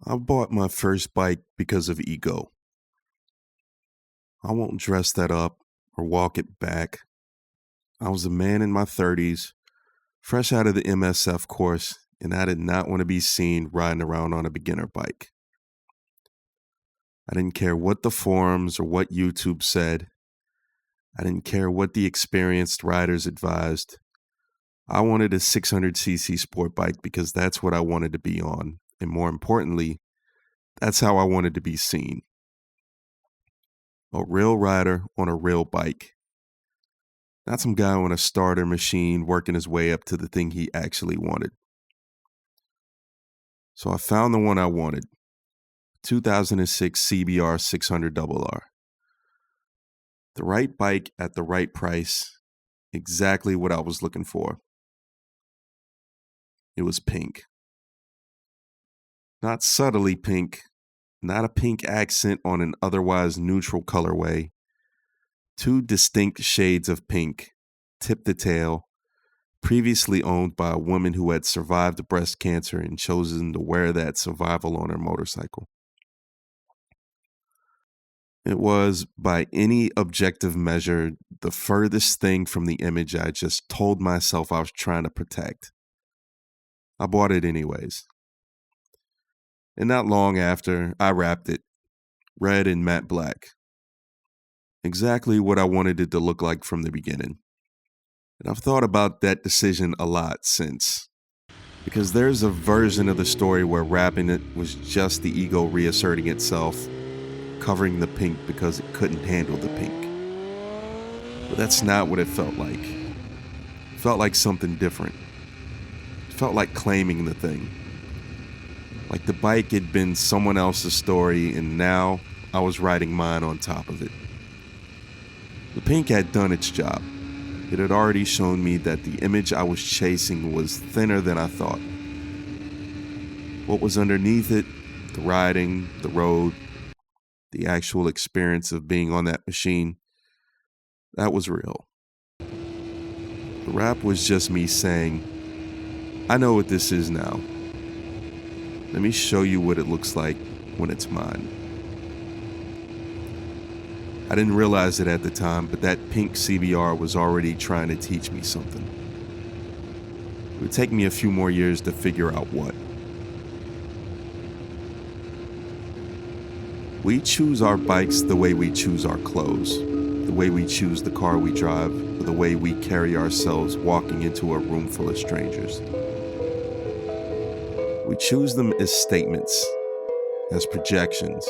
I bought my first bike because of ego. I won't dress that up or walk it back. I was a man in my 30s, fresh out of the MSF course, and I did not want to be seen riding around on a beginner bike. I didn't care what the forums or what YouTube said. I didn't care what the experienced riders advised. I wanted a 600cc sport bike because that's what I wanted to be on. And more importantly, that's how I wanted to be seen. A real rider on a real bike. Not some guy on a starter machine working his way up to the thing he actually wanted. So I found the one I wanted. 2006 CBR600RR. The right bike at the right price. Exactly what I was looking for. It was pink. Not subtly pink, not a pink accent on an otherwise neutral colorway. Two distinct shades of pink, tip to tail, previously owned by a woman who had survived breast cancer and chosen to wear that survival on her motorcycle. It was, by any objective measure, the furthest thing from the image I just told myself I was trying to protect. I bought it anyways. And not long after, I wrapped it, red and matte black. Exactly what I wanted it to look like from the beginning. And I've thought about that decision a lot since. Because there's a version of the story where wrapping it was just the ego reasserting itself, covering the pink because it couldn't handle the pink. But that's not what it felt like. It felt like something different. It felt like claiming the thing. Like the bike had been someone else's story and now I was riding mine on top of it. The pink had done its job. It had already shown me that the image I was chasing was thinner than I thought. What was underneath it, the riding, the road, the actual experience of being on that machine, that was real. The wrap was just me saying, I know what this is now. Let me show you what it looks like when it's mine. I didn't realize it at the time, but that pink CBR was already trying to teach me something. It would take me a few more years to figure out what. We choose our bikes the way we choose our clothes, the way we choose the car we drive, or the way we carry ourselves walking into a room full of strangers. We choose them as statements, as projections,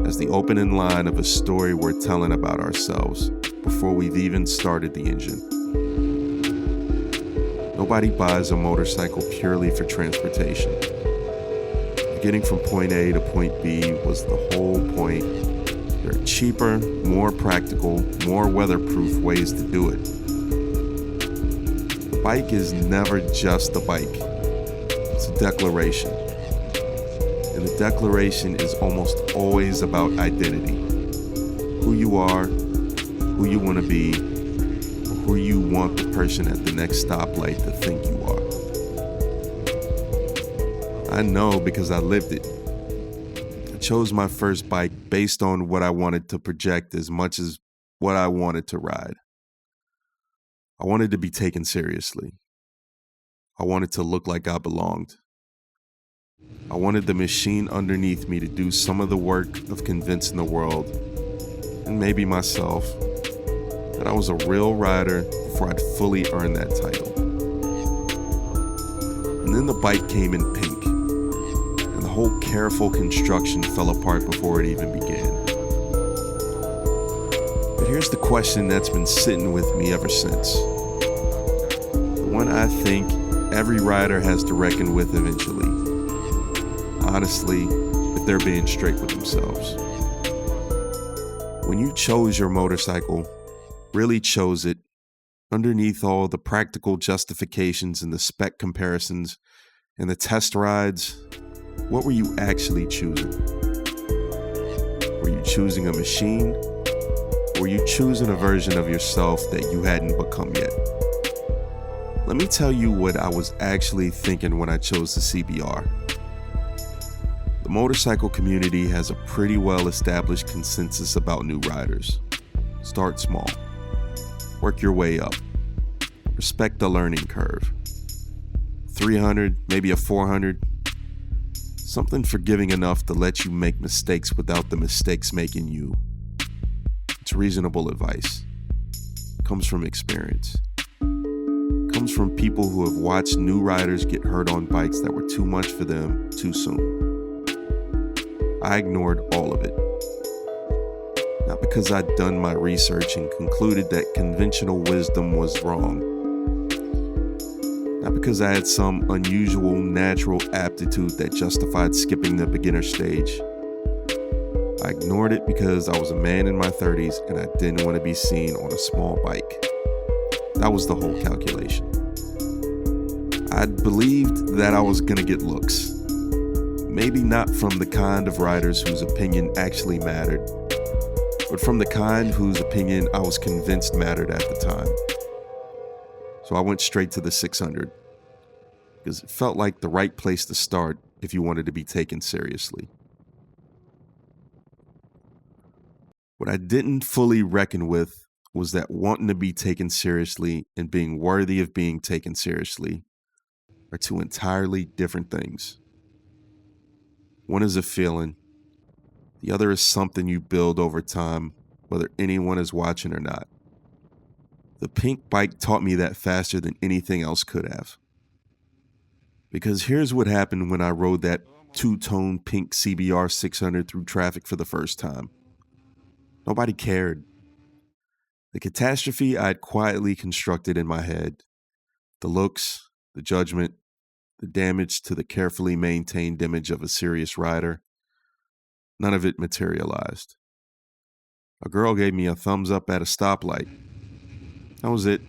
as the opening line of a story we're telling about ourselves before we've even started the engine. Nobody buys a motorcycle purely for transportation. Getting from point A to point B was the whole point. There are cheaper, more practical, more weatherproof ways to do it. The bike is never just a bike. It's a declaration. And the declaration is almost always about identity. Who you are, who you want to be, or who you want the person at the next stoplight to think you are. I know because I lived it. I chose my first bike based on what I wanted to project as much as what I wanted to ride. I wanted to be taken seriously. I wanted to look like I belonged. I wanted the machine underneath me to do some of the work of convincing the world, and maybe myself, that I was a real rider before I'd fully earned that title. And then the bike came in pink, and the whole careful construction fell apart before it even began. But here's the question that's been sitting with me ever since. The one I think every rider has to reckon with eventually. Honestly, if they're being straight with themselves. When you chose your motorcycle, really chose it, underneath all the practical justifications and the spec comparisons and the test rides, what were you actually choosing? Were you choosing a machine? Or were you choosing a version of yourself that you hadn't become yet? Let me tell you what I was actually thinking when I chose the CBR. The motorcycle community has a pretty well-established consensus about new riders. Start small. Work your way up. Respect the learning curve. 300, maybe a 400. Something forgiving enough to let you make mistakes without the mistakes making you. It's reasonable advice. Comes from experience. Comes from people who have watched new riders get hurt on bikes that were too much for them too soon. I ignored all of it. Not because I'd done my research and concluded that conventional wisdom was wrong. Not because I had some unusual natural aptitude that justified skipping the beginner stage. I ignored it because I was a man in my 30s and I didn't want to be seen on a small bike. That was the whole calculation. I believed that I was gonna get looks. Maybe not from the kind of riders whose opinion actually mattered, but from the kind whose opinion I was convinced mattered at the time. So I went straight to the 600 because it felt like the right place to start if you wanted to be taken seriously. What I didn't fully reckon with was that wanting to be taken seriously and being worthy of being taken seriously are two entirely different things. One is a feeling. The other is something you build over time, whether anyone is watching or not. The pink bike taught me that faster than anything else could have. Because here's what happened when I rode that two-tone pink CBR600 through traffic for the first time. Nobody cared. The catastrophe I had quietly constructed in my head, the looks, the judgment, the damage to the carefully maintained image of a serious rider, none of it materialized. A girl gave me a thumbs up at a stoplight. That was it.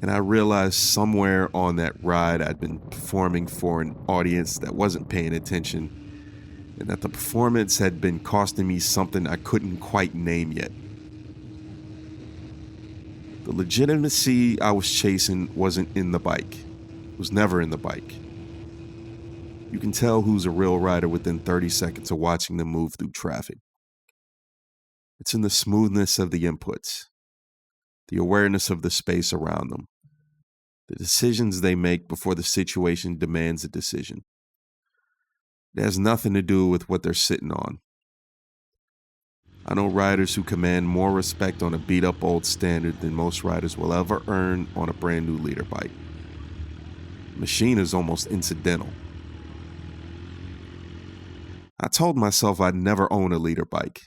And I realized somewhere on that ride I'd been performing for an audience that wasn't paying attention, and that the performance had been costing me something I couldn't quite name yet. The legitimacy I was chasing wasn't in the bike. It was never in the bike. You can tell who's a real rider within 30 seconds of watching them move through traffic. It's in the smoothness of the inputs, the awareness of the space around them, the decisions they make before the situation demands a decision. It has nothing to do with what they're sitting on. I know riders who command more respect on a beat-up old standard than most riders will ever earn on a brand new leader bike. The machine is almost incidental. I told myself I'd never own a leader bike.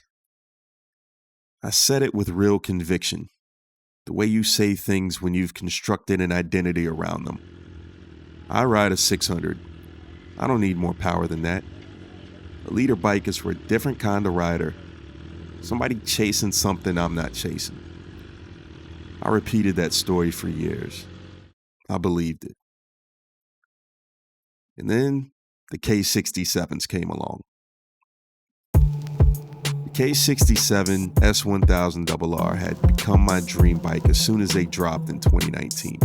I said it with real conviction, the way you say things when you've constructed an identity around them. I ride a 600. I don't need more power than that. A leader bike is for a different kind of rider. Somebody chasing something I'm not chasing. I repeated that story for years. I believed it. And then the K67s came along. The K67 S1000RR had become my dream bike as soon as they dropped in 2019.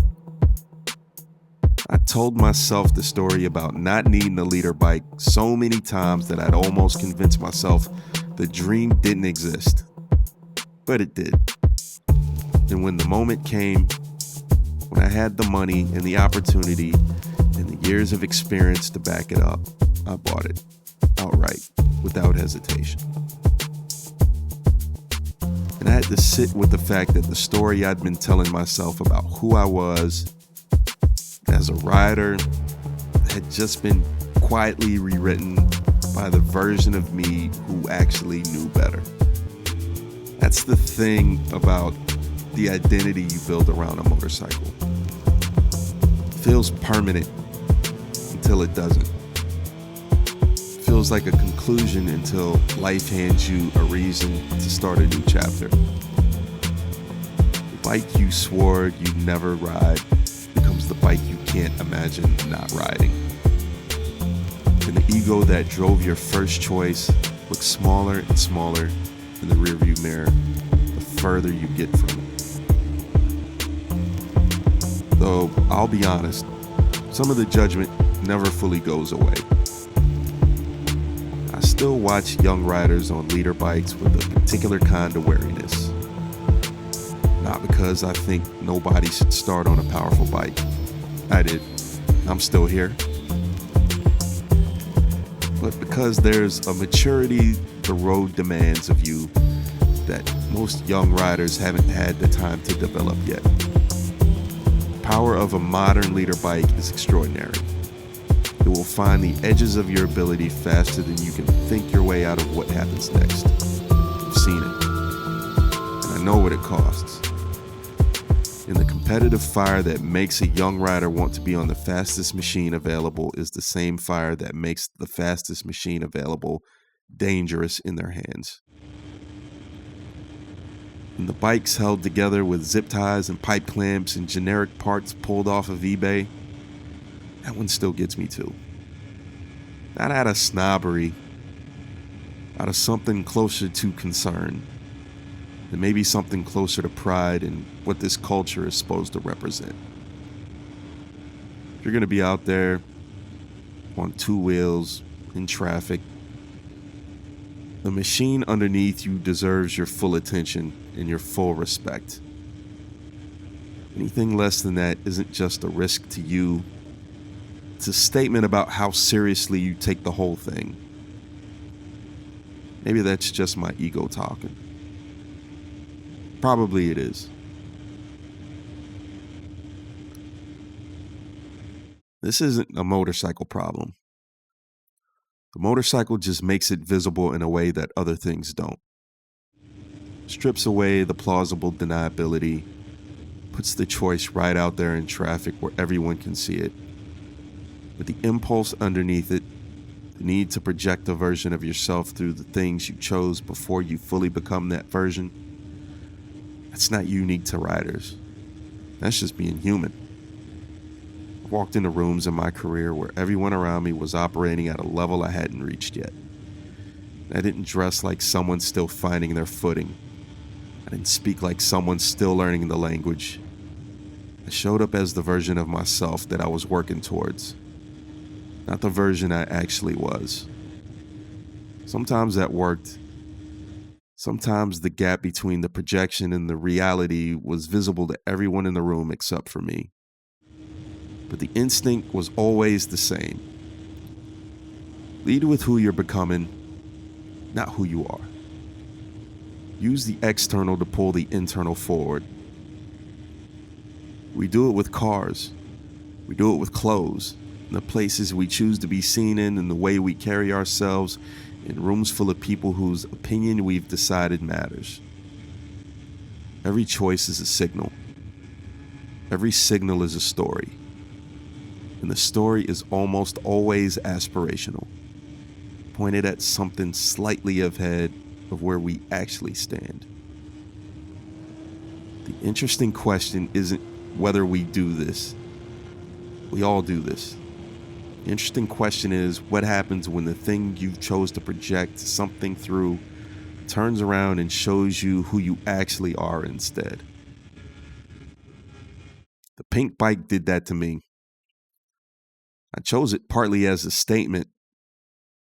I told myself the story about not needing a leader bike so many times that I'd almost convinced myself the dream didn't exist. But it did. And when the moment came, when I had the money and the opportunity and the years of experience to back it up, I bought it outright, without hesitation. And I had to sit with the fact that the story I'd been telling myself about who I was as a rider had just been quietly rewritten by the version of me who actually knew better. That's the thing about the identity you build around a motorcycle. It feels permanent until it doesn't. It feels like a conclusion until life hands you a reason to start a new chapter. The bike you swore you'd never ride becomes the bike you can't imagine not riding. And the ego that drove your first choice looks smaller and smaller in the rearview mirror the further you get from it. Though, I'll be honest, some of the judgment never fully goes away. I still watch young riders on leader bikes with a particular kind of wariness. Not because I think nobody should start on a powerful bike. I did. I'm still here. But because there's a maturity the road demands of you that most young riders haven't had the time to develop yet. The power of a modern leader bike is extraordinary. It will find the edges of your ability faster than you can think your way out of what happens next. I've seen it, and I know what it costs. And the competitive fire that makes a young rider want to be on the fastest machine available is the same fire that makes the fastest machine available dangerous in their hands. And the bikes held together with zip ties and pipe clamps and generic parts pulled off of eBay, that one still gets me too. Not out of snobbery, out of something closer to concern. And maybe something closer to pride in what this culture is supposed to represent. If you're going to be out there on two wheels, in traffic, the machine underneath you deserves your full attention and your full respect. Anything less than that isn't just a risk to you. It's a statement about how seriously you take the whole thing. Maybe that's just my ego talking. Probably it is. This isn't a motorcycle problem. The motorcycle just makes it visible in a way that other things don't. Strips away the plausible deniability, puts the choice right out there in traffic where everyone can see it. But the impulse underneath it, the need to project a version of yourself through the things you chose before you fully become that version, that's not unique to riders. That's just being human. I walked into rooms in my career where everyone around me was operating at a level I hadn't reached yet. I didn't dress like someone still finding their footing. I didn't speak like someone still learning the language. I showed up as the version of myself that I was working towards, not the version I actually was. Sometimes that worked. Sometimes the gap between the projection and the reality was visible to everyone in the room except for me. But the instinct was always the same. Lead with who you're becoming, not who you are. Use the external to pull the internal forward. We do it with cars. We do it with clothes, in the places we choose to be seen in, and the way we carry ourselves in rooms full of people whose opinion we've decided matters. Every choice is a signal. Every signal is a story. And the story is almost always aspirational, pointed at something slightly ahead of where we actually stand. The interesting question isn't whether we do this. We all do this. The interesting question is what happens when the thing you chose to project something through turns around and shows you who you actually are instead. The pink bike did that to me. I chose it partly as a statement,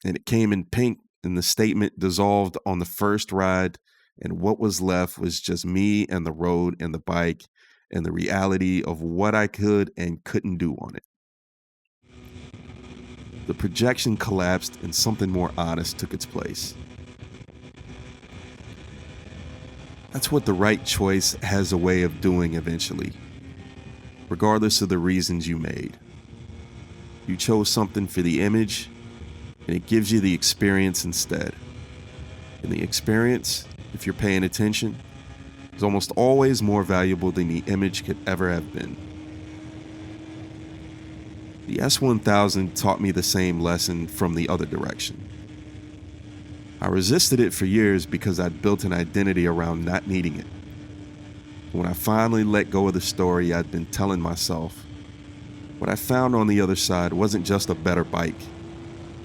and it came in pink, and the statement dissolved on the first ride, and what was left was just me and the road and the bike and the reality of what I could and couldn't do on it. The projection collapsed and something more honest took its place. That's what the right choice has a way of doing eventually, regardless of the reasons you made. You chose something for the image, and it gives you the experience instead. And the experience, if you're paying attention, is almost always more valuable than the image could ever have been. The S1000 taught me the same lesson from the other direction. I resisted it for years because I'd built an identity around not needing it. When I finally let go of the story I'd been telling myself, what I found on the other side wasn't just a better bike.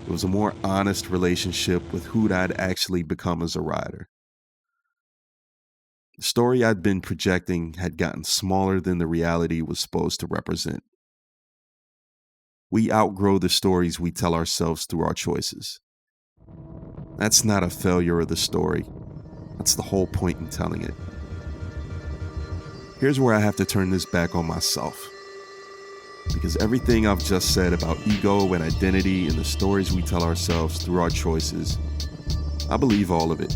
It was a more honest relationship with who I'd actually become as a rider. The story I'd been projecting had gotten smaller than the reality was supposed to represent. We outgrow the stories we tell ourselves through our choices. That's not a failure of the story. That's the whole point in telling it. Here's where I have to turn this back on myself. Because everything I've just said about ego and identity and the stories we tell ourselves through our choices, I believe all of it.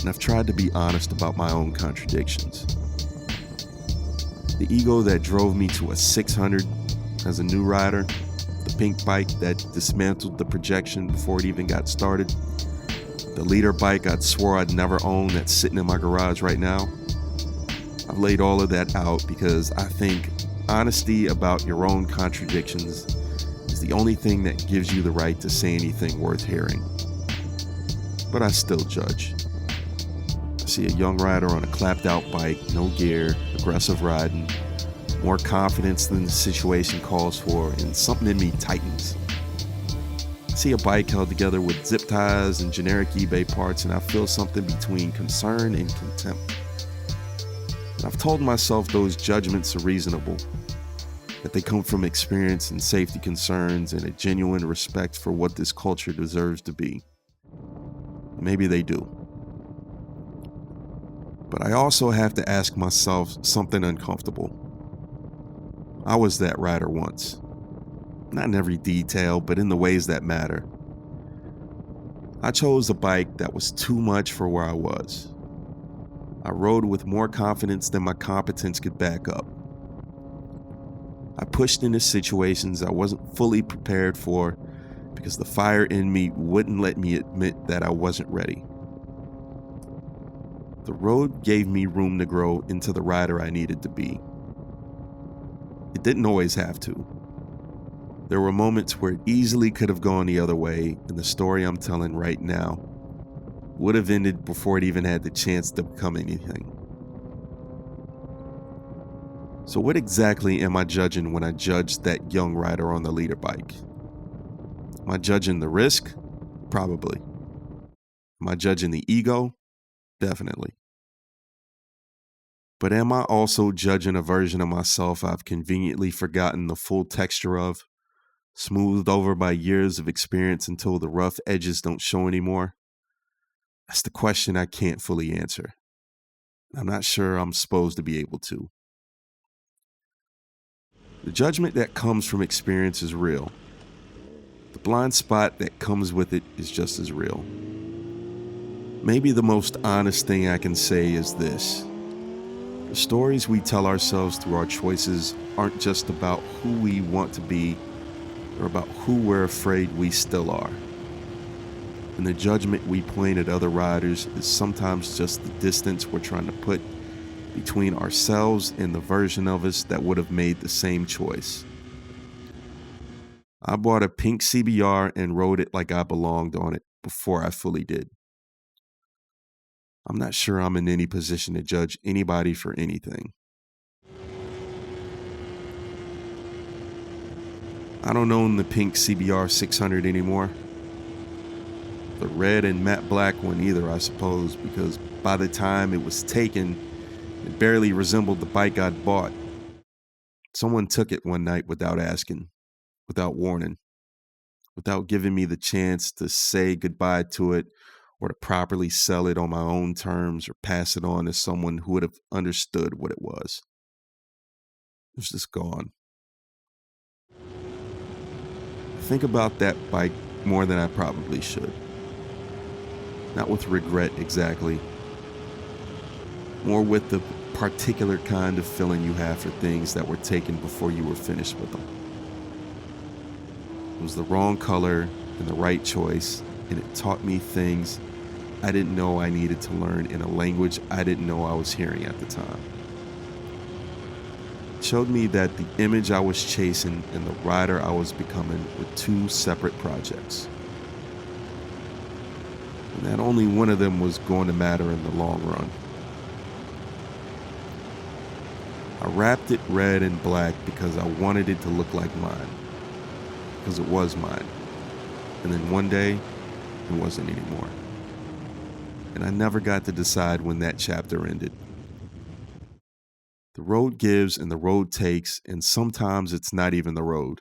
And I've tried to be honest about my own contradictions. The ego that drove me to a 600 as a new rider, the pink bike that dismantled the projection before it even got started, the leader bike I'd swore I'd never own that's sitting in my garage right now. I've laid all of that out because I think honesty about your own contradictions is the only thing that gives you the right to say anything worth hearing. But I still judge. I see a young rider on a clapped out bike, no gear, aggressive riding, more confidence than the situation calls for, and something in me tightens. I see a bike held together with zip ties and generic eBay parts, and I feel something between concern and contempt. And I've told myself those judgments are reasonable, that they come from experience and safety concerns and a genuine respect for what this culture deserves to be. Maybe they do. But I also have to ask myself something uncomfortable. I was that rider once. Not in every detail, but in the ways that matter. I chose a bike that was too much for where I was. I rode with more confidence than my competence could back up. I pushed into situations I wasn't fully prepared for because the fire in me wouldn't let me admit that I wasn't ready. The road gave me room to grow into the rider I needed to be. It didn't always have to. There were moments where it easily could have gone the other way, and the story I'm telling right now would have ended before it even had the chance to become anything. So what exactly am I judging when I judge that young rider on the leader bike? Am I judging the risk? Probably. Am I judging the ego? Definitely. But am I also judging a version of myself I've conveniently forgotten the full texture of, smoothed over by years of experience until the rough edges don't show anymore? That's the question I can't fully answer. I'm not sure I'm supposed to be able to. The judgment that comes from experience is real. The blind spot that comes with it is just as real. Maybe the most honest thing I can say is this. The stories we tell ourselves through our choices aren't just about who we want to be or about who we're afraid we still are. And the judgment we point at other riders is sometimes just the distance we're trying to put between ourselves and the version of us that would have made the same choice. I bought a pink CBR and rode it like I belonged on it before I fully did. I'm not sure I'm in any position to judge anybody for anything. I don't own the pink CBR600 anymore. The red and matte black one either, I suppose, because by the time it was taken, it barely resembled the bike I'd bought. Someone took it one night without asking, without warning, without giving me the chance to say goodbye to it or to properly sell it on my own terms or pass it on to someone who would have understood what it was. It was just gone. I think about that bike more than I probably should. Not with regret exactly, more with the particular kind of feeling you have for things that were taken before you were finished with them. It was the wrong color and the right choice, and it taught me things I didn't know I needed to learn in a language I didn't know I was hearing at the time. It showed me that the image I was chasing and the rider I was becoming were two separate projects, and that only one of them was going to matter in the long run. I wrapped it red and black because I wanted it to look like mine, because it was mine. And then one day, it wasn't anymore. And I never got to decide when that chapter ended. The road gives and the road takes, and sometimes it's not even the road.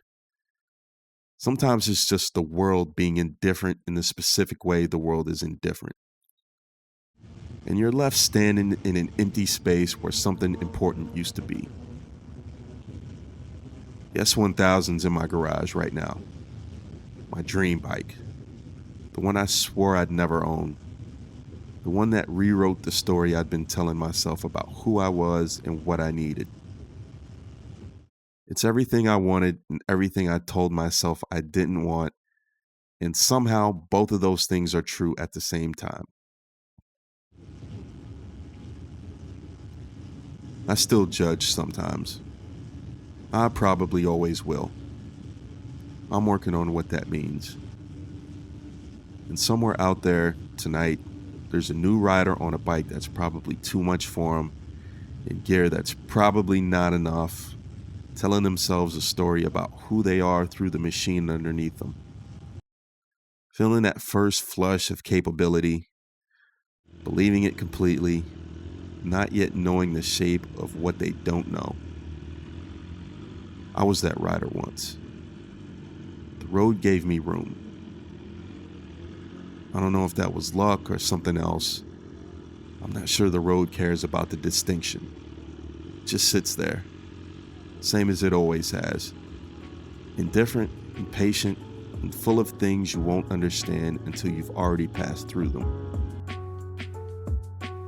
Sometimes it's just the world being indifferent in the specific way the world is indifferent. And you're left standing in an empty space where something important used to be. The S1000's in my garage right now. My dream bike. The one I swore I'd never own. The one that rewrote the story I'd been telling myself about who I was and what I needed. It's everything I wanted and everything I told myself I didn't want, and somehow both of those things are true at the same time. I still judge sometimes. I probably always will. I'm working on what that means. And somewhere out there tonight, there's a new rider on a bike that's probably too much for him, in gear that's probably not enough, telling themselves a story about who they are through the machine underneath them. Feeling that first flush of capability, believing it completely, not yet knowing the shape of what they don't know. I was that rider once. The road gave me room. I don't know if that was luck or something else. I'm not sure the road cares about the distinction. It just sits there, same as it always has. Indifferent, impatient, and full of things you won't understand until you've already passed through them.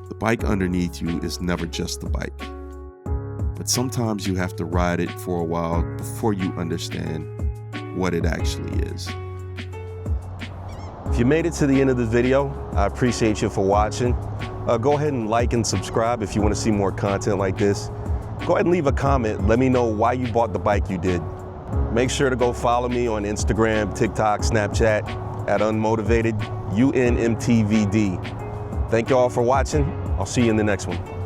The bike underneath you is never just the bike. But sometimes you have to ride it for a while before you understand what it actually is. If you made it to the end of the video, I appreciate you for watching. Go ahead and like and subscribe if you want to see more content like this. Go ahead and leave a comment. Let me know why you bought the bike you did. Make sure to go follow me on Instagram, TikTok, Snapchat at Unmotivated, UNMTVD. Thank you all for watching. I'll see you in the next one.